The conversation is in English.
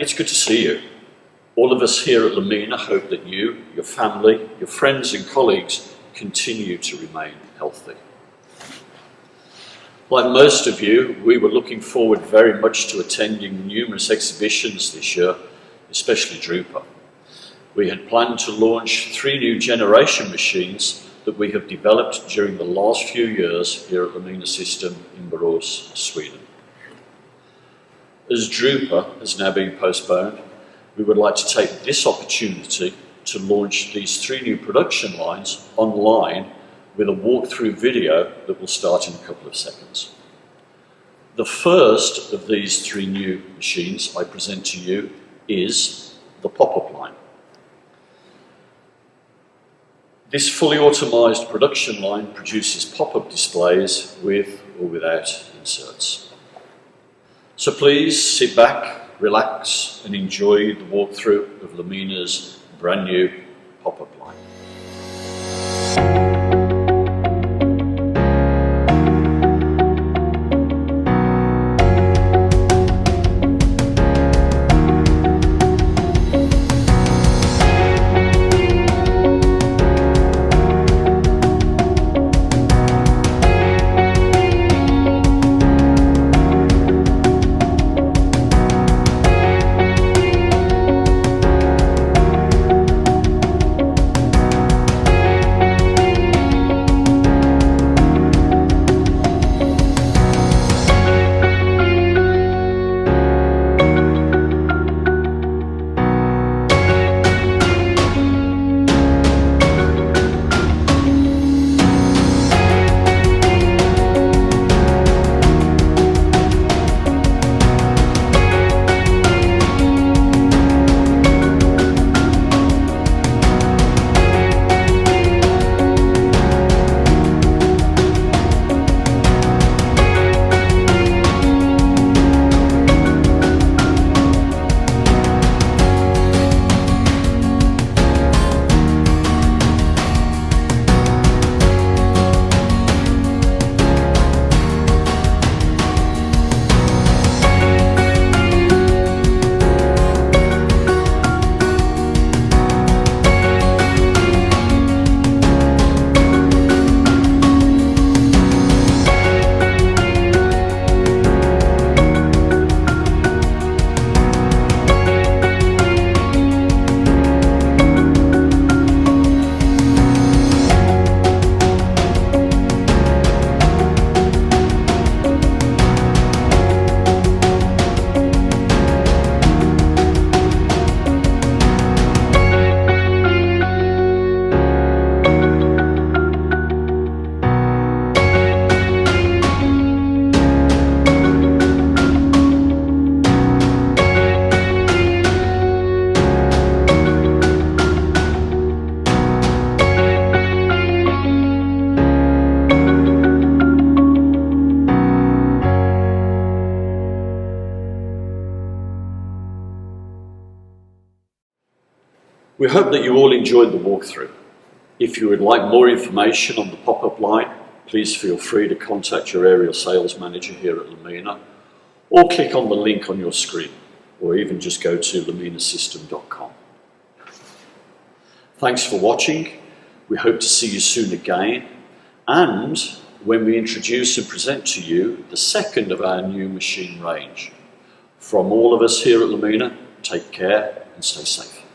It's good to see you. All of us here at Lamina hope that you, your family, your friends and colleagues continue to remain healthy. Like most of you, we were looking forward very much to attending numerous exhibitions this year, especially Drupa. We had planned to launch 3 new generation machines that we have developed during the last few years here at Lamina System in Borås, Sweden. As Drupa has now been postponed, we would like to take this opportunity to launch these 3 new production lines online with a walkthrough video that will start in a couple of seconds. The first of these 3 new machines I present to you is the Popupline. This fully automised production line produces pop-up displays with or without inserts. So please sit back, relax and enjoy the walkthrough of Lamina's brand new pop-up line. We hope that you all enjoyed the walkthrough. If you would like more information on the pop-up line, please feel free to contact your area sales manager here at Lamina, or click on the link on your screen, or even just go to laminasystem.com. Thanks for watching. We hope to see you soon again, and when we introduce and present to you the second of our new machine range. From all of us here at Lamina, take care and stay safe.